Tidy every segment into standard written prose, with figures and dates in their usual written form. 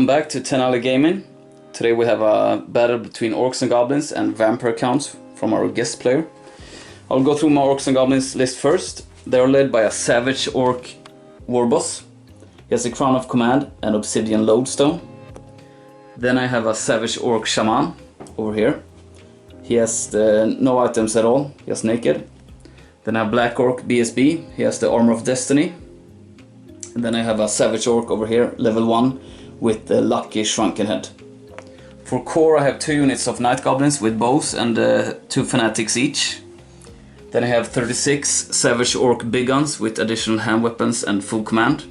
Welcome back to 10 Alley Gaming. Today we have a battle between Orcs and Goblins and Vampire counts from our guest player. I'll go through my Orcs and Goblins list first. They are led by a Savage Orc Warboss. He has a Crown of Command and Obsidian Lodestone. Then I have a Savage Orc Shaman over here. He has no items at all, just naked. Then I have Black Orc BSB. He has the Armor of Destiny. And then I have a Savage Orc over here, level 1, with the Lucky Shrunken Head. For core I have 2 units of Night Goblins with bows and 2 Fanatics each. Then I have 36 Savage Orc Big Guns with additional hand weapons and full command.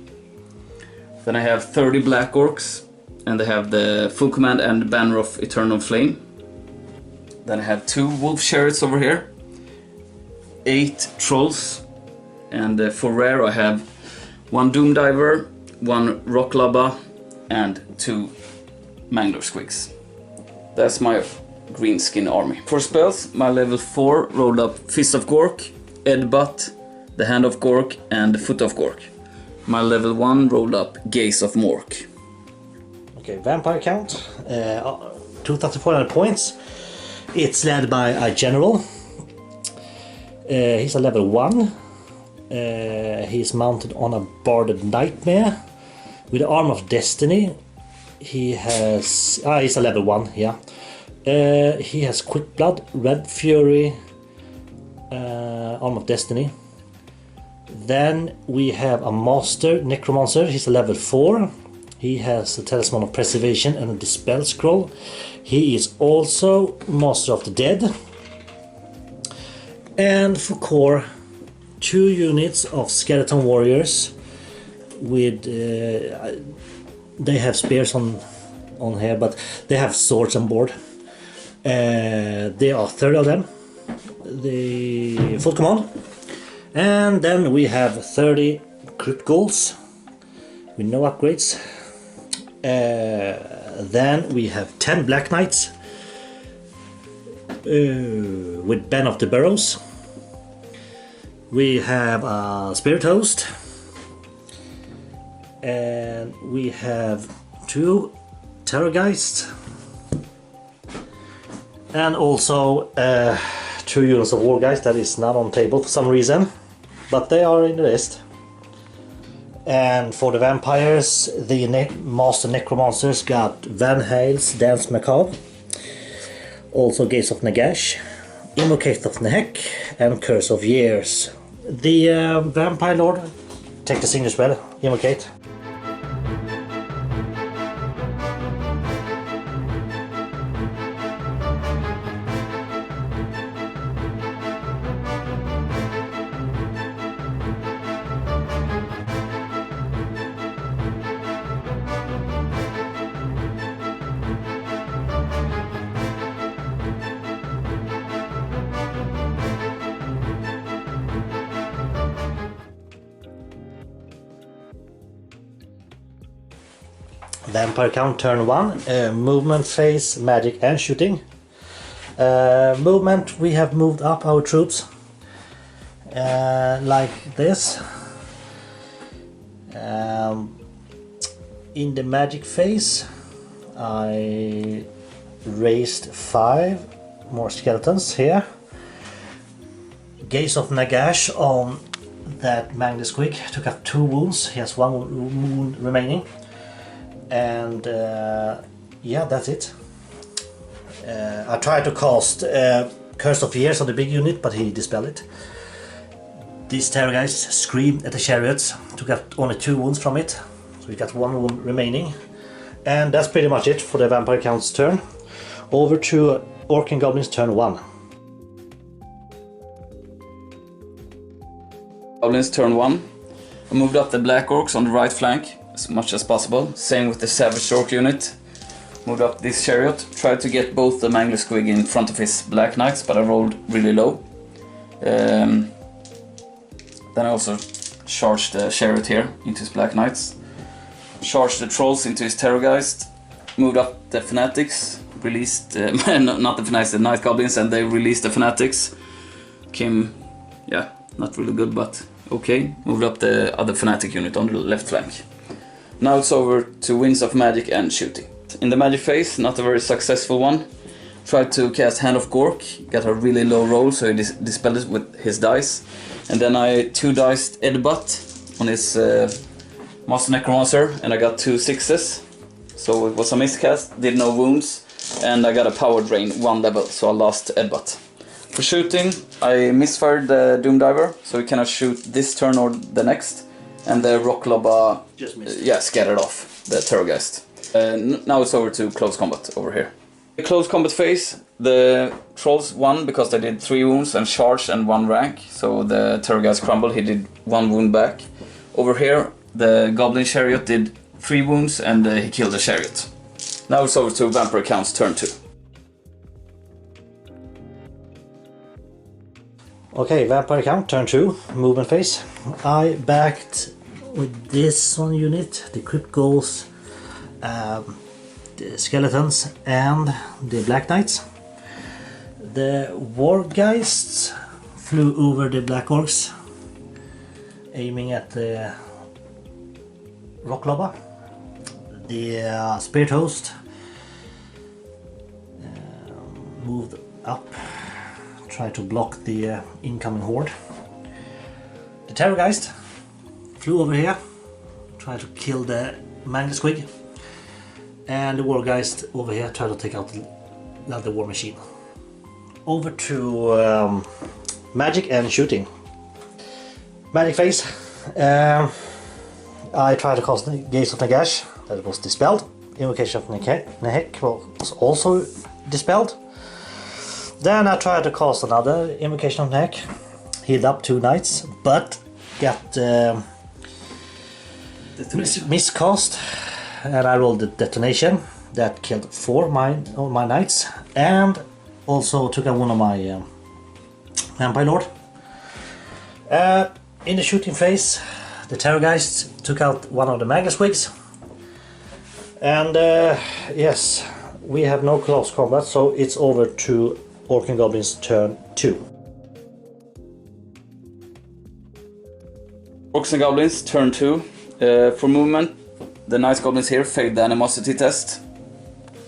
Then I have 30 Black Orcs and they have the full command and Banner of Eternal Flame. Then I have 2 Wolf Chariots over here, 8 Trolls, and for rare I have 1 Doom Diver, 1 Rock Lubba, and 2 Mangler Squigs. That's my green skin army. For spells, my level 4 rolled up Fist of Gork, Headbutt, the Hand of Gork, and the Foot of Gork. My level 1 rolled up Gaze of Mork. Okay, Vampire count, 2,400 points. It's led by a General. He's a level 1. He's mounted on a Barded Nightmare with the Arm of Destiny. He has... he's a level 1, yeah. He has Quick Blood, Red Fury, Arm of Destiny. Then we have a Master Necromancer. He's a level 4. He has a Talisman of Preservation and a Dispel Scroll. He is also Master of the Dead. And for core, 2 units of Skeleton Warriors with they have spears on here, but they have swords on board. There are 30 of them, the full command. And then we have 30 Crypt Ghouls with no upgrades. Then we have 10 Black Knights with Ben of the Burrows. We have a Spirit Host, and we have 2 Terrorgeist, and also 2 units of Wargeist that is not on table for some reason, but they are in the list. And for the Vampires, the Master Necromancers got Van Hale's Dance Macabre, also Gaze of Nagash, Invocate of Nehek, and Curse of Years. The Vampire Lord, take the signature spell, Invocate. Vampire count turn 1, movement, phase, magic and shooting. Movement, we have moved up our troops like this. In the magic phase I raised 5 more skeletons here. Gaze of Nagash on that Magnus Quick took up 2 wounds, he has 1 wound remaining. And yeah, that's it. I tried to cast Curse of Years on the big unit, but he dispelled it. These Terrorgeists screamed at the chariots, took out only 2 wounds from it, so we got 1 wound remaining. And that's pretty much it for the Vampire count's turn. Over to Orc and Goblins turn 1. Goblins turn 1. I moved up the Black Orcs on the right flank as much as possible. Same with the Savage Orc unit. Moved up this chariot. Tried to get both the Mangler Squig in front of his Black Knights, but I rolled really low. Then I also charged the chariot here into his Black Knights. Charged the Trolls into his Terrorgeist. Moved up the Fanatics. Released, not the Fanatics, the Night Goblins, and they released the Fanatics. Came, yeah, not really good, but okay. Moved up the other Fanatic unit on the left flank. Now it's over to Winds of Magic and shooting. In the magic phase, not a very successful one. Tried to cast Hand of Gork, got a really low roll, so he dispelled it with his dice. And then I 2-diced Edbutt on his Master Necromancer, and I got 2 6s. So it was a miscast, did no wounds, and I got a power drain 1 level, so I lost Edbutt. For shooting, I misfired the Doom Diver, so he cannot shoot this turn or the next. And the Rock Lobba just missed. scattered off the Terrorgeist. Now it's over to close combat over here. The close combat phase, the trolls won because they did 3 wounds and charged and 1 rank. So the Terrorgeist crumbled, he did 1 wound back. Over here, the Goblin Chariot did 3 wounds and he killed the Chariot. Now it's over to Vampire Count's turn 2. Okay, Vampire Count, turn 2, movement phase. I backed with this one unit, the Crypt Ghouls, the Skeletons and the Black Knights. The Wargeists flew over the Black Orcs, aiming at the Rock Lobba. The Spirit Host moved up, try to block the incoming horde. The Terrorgeist flew over here, tried to kill the Magnus Squig, and the Wargeist over here tried to take out the War Machine. Over to magic and shooting. Magic phase. I tried to cast Gaze of Nagash, that was dispelled. Invocation of Nehek was also dispelled. Then I tried to cast another Invocation of Nehek, healed up 2 knights, but got miscast, and I rolled the detonation that killed 4 of my knights and also took out 1 of my Vampire Lord. In the shooting phase, the Terrorgeist took out 1 of the Magnus Wigs, and yes, we have no close combat, so it's over to Orc and Goblins turn 2. Orcs and Goblins turn 2. For movement, the Nice Goblins here failed the animosity test.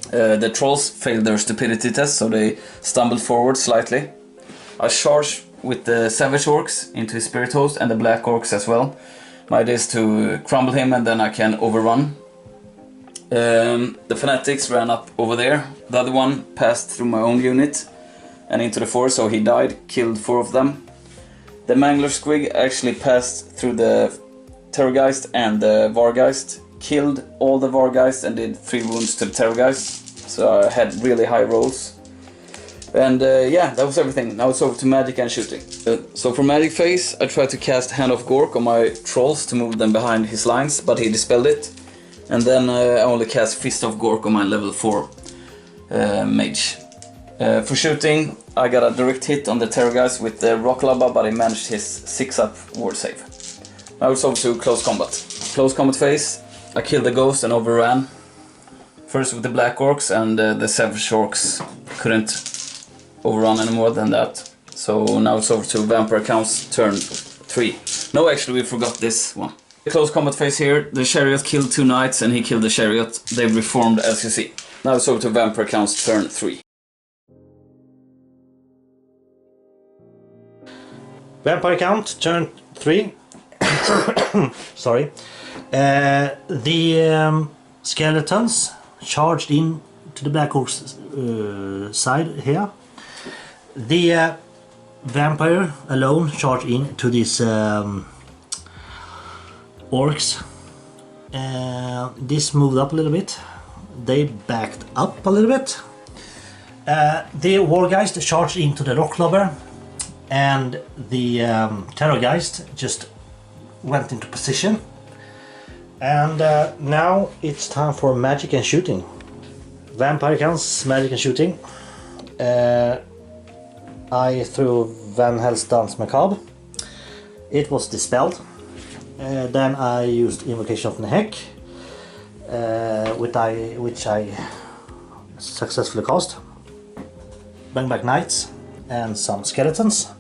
The Trolls failed their stupidity test, so they stumbled forward slightly. I charged with the Savage Orcs into his Spirit Host and the Black Orcs as well. My idea is to crumble him and then I can overrun. The Fanatics ran up over there. The other one passed through my own unit and into the forest, so he died, killed 4 of them. The Mangler Squig actually passed through the Terrorgeist and the Vargeist, killed all the Vargeist and did 3 wounds to the Terrorgeist, so I had really high rolls. And yeah, that was everything. Now it's over to magic and shooting. So for magic phase, I tried to cast Hand of Gork on my trolls to move them behind his lines, but he dispelled it. And then I only cast Fist of Gork on my level 4 mage. For shooting, I got a direct hit on the Terrorgeist with the Rock Lobba, but he managed his 6-up ward save. Now it's over to close combat. Close combat phase, I killed the Ghost and overran. First with the Black Orcs, and the Savage Orcs couldn't overrun any more than that. So now it's over to Vampire Count's turn 3. No, actually we forgot this one. Close combat phase here, the Chariot killed 2 knights and he killed the Chariot. They reformed, as you see. Now it's over to Vampire Count's turn 3. Vampire Count, turn 3. Sorry. The Skeletons charged in to the Black Orcs side here. The Vampire alone charged in to these Orcs. This moved up a little bit. They backed up a little bit. The Wargeist charged into the Rock Lobber, and the Terrorgeist just went into position. And now it's time for magic and shooting. Vampire Counts, magic and shooting. I threw Van Hell's Dance Macabre. It was dispelled. Then I used Invocation of Nehek, which I successfully cast. Bang Back Knights and some Skeletons.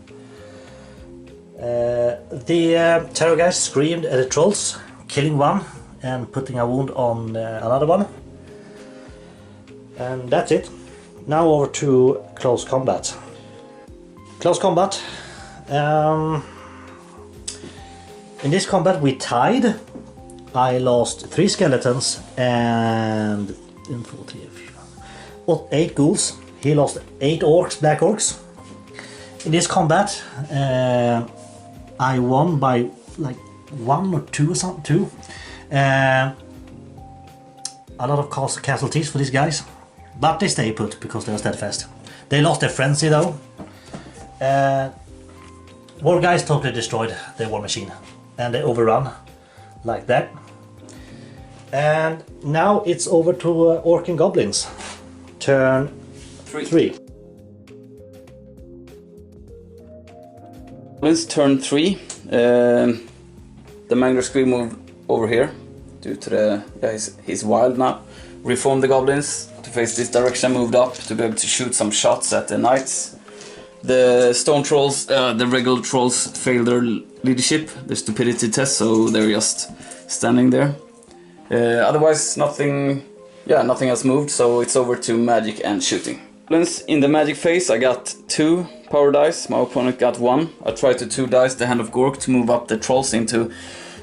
The Terrorgeist screamed at the Trolls, killing 1 and putting a wound on another one. And that's it. Now over to close combat. Close combat. In this combat we tied. I lost 3 skeletons and 8 ghouls. He lost 8 orcs, black orcs. In this combat I won by like 1 or 2 or something. 2. A lot of casualties for these guys, but they stay put because they are steadfast. They lost their frenzy though. War guys totally destroyed the war machine and they overrun like that. And now it's over to Orc and Goblins. Turn 3. Goblins turn 3. The Mangler Squid moved over here due to the he's wild now. Reformed the goblins to face this direction, moved up to be able to shoot some shots at the knights. The stone trolls, the regular trolls failed their leadership, the stupidity test, so they're just standing there. Otherwise nothing has moved, so it's over to magic and shooting. In the magic phase I got 2 power dice, my opponent got 1. I tried to 2 dice the Hand of Gork to move up the trolls into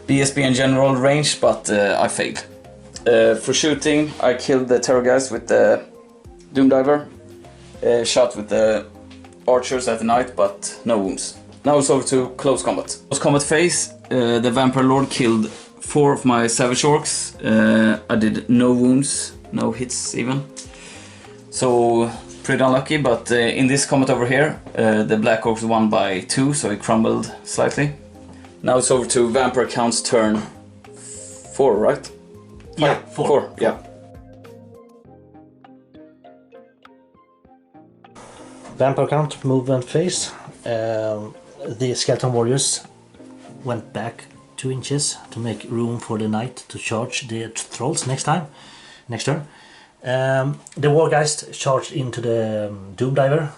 BSB and general range, but I failed. For shooting I killed the terror guys with the Doom Diver, shot with the archers at the knight, but no wounds. Now it's over to close combat. Close combat phase, the Vampire Lord killed 4 of my Savage Orcs. I did no wounds, no hits even. So pretty unlucky, but in this combat over here, the Black Orcs won by 2, so he crumbled slightly. Now it's over to Vampire Count's turn 4, right? Yeah, 4. Yeah. Vampire Count movement phase. The Skeleton Warriors went back 2 inches to make room for the knight to charge the trolls next turn. The Wargeist charged into the Doom Diver.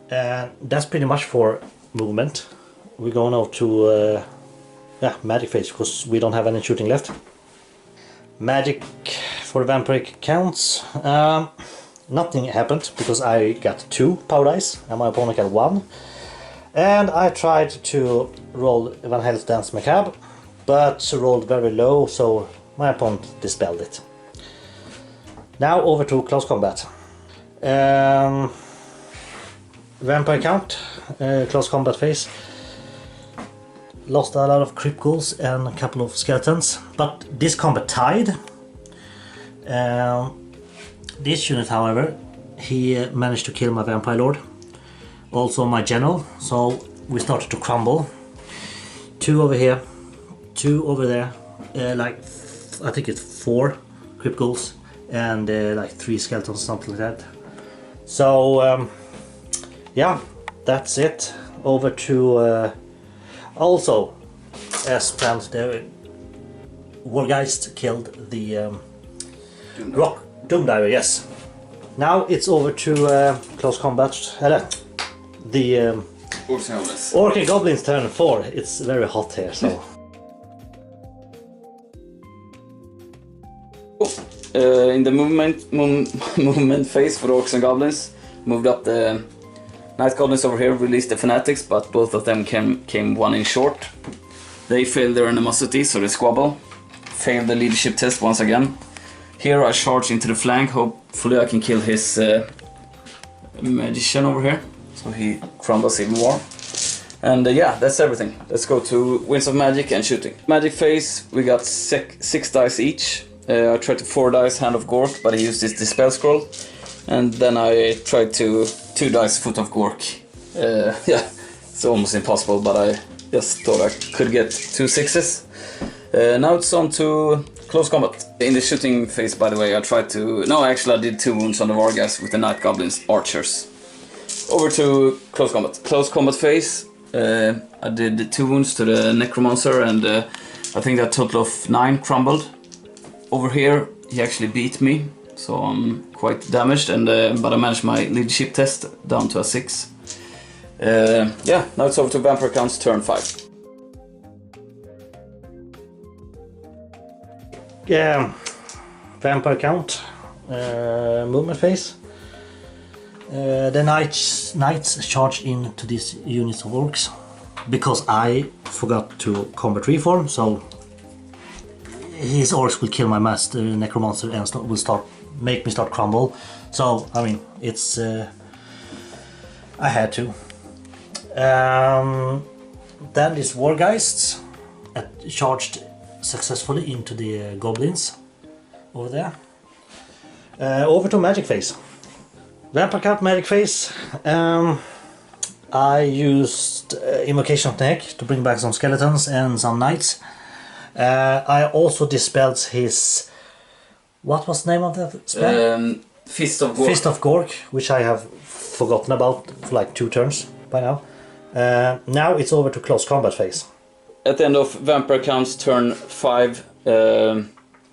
That's pretty much for movement. We're going now to magic phase because we don't have any shooting left. Magic for the vampiric counts. Nothing happened because I got 2 power dice and my opponent got 1. And I tried to roll Van Hell's Dance Macabre, but rolled very low, so my opponent dispelled it. Now over to close combat. Vampire count, close combat phase. Lost a lot of crypt ghouls and a couple of skeletons, but this combat tied. This unit, however, he managed to kill my Vampire Lord, also my general, so we started to crumble. 2 over here, 2 over there, like I think it's 4 crypt ghouls and like 3 skeletons, something like that. So yeah, that's it. Over to also, as planned, the Wargeist killed the Doom Diver, yes. Now it's over to close combat. The Orc and Goblins turn 4. It's very hot here, so. In the movement phase for the Orcs and Goblins, moved up the Night Goblins over here, released the Fanatics, but both of them came 1 in short. They failed their animosity, so they squabble. Failed the leadership test once again. Here I charge into the flank, hopefully I can kill his magician over here, so he crumbles even more. And yeah, that's everything. Let's go to Winds of Magic and shooting. Magic phase, we got 6 dice each. I tried to 4 dice Hand of Gork, but he used his Dispel Scroll. And then I tried to 2 dice Foot of Gork. Yeah, it's almost impossible, but I just thought I could get 2 6s. Now it's on to close combat. In the shooting phase, by the way, I tried to... No, actually I did 2 wounds on the Wargas with the Night Goblins archers. Over to close combat. Close combat phase, I did 2 wounds to the Necromancer, and I think that total of 9 crumbled. Over here he actually beat me, so I'm quite damaged, and but I managed my leadership test down to a 6. Yeah, now it's over to Vampire Count's turn 5. vampire count, movement phase. The knights charge into these units of orcs because I forgot to combat reform, so his orcs will kill my master necromancer and will make me start crumble. So I mean, it's I had to. Then these wargeists charged successfully into the goblins over there. Over to magic phase. Vampire count magic phase. I used Invocation of the Neck to bring back some skeletons and some knights. I also dispelled his... What was the name of that spell? Fist of Gork. Fist of Gork, which I have forgotten about for like 2 turns by now. Now it's over to close combat phase. At the end of Vampire Count's turn 5,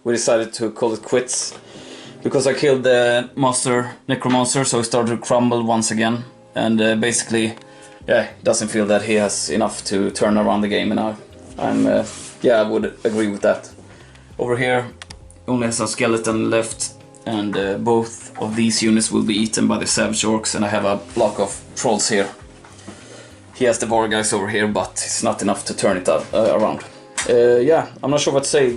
we decided to call it quits. Because I killed the Master Necromancer, so he started to crumble once again. And basically, yeah, doesn't feel that he has enough to turn around the game. And I would agree with that. Over here, only has a skeleton left. And both of these units will be eaten by the Savage Orcs. And I have a block of trolls here. He has the Wargeists over here, but it's not enough to turn it around. Yeah, I'm not sure what to say.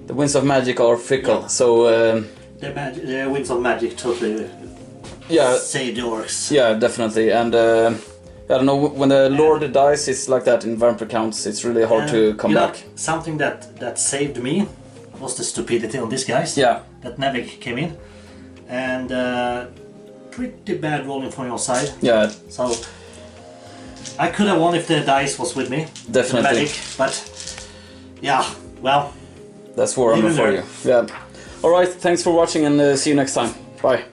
The winds of magic are fickle, yeah. So... the winds of magic totally save the orcs. Yeah, definitely. And I don't know, when the Lord dies, it's like that in Vampire Counts. It's really hard to come back. Something that saved me was the stupidity on these guys. Yeah. That never came in. And pretty bad rolling from your side. Yeah. So I could have won if the dice was with me. Definitely. The magic, but yeah, well... That's Warhammer for you. Yeah. Alright, thanks for watching and see you next time. Bye.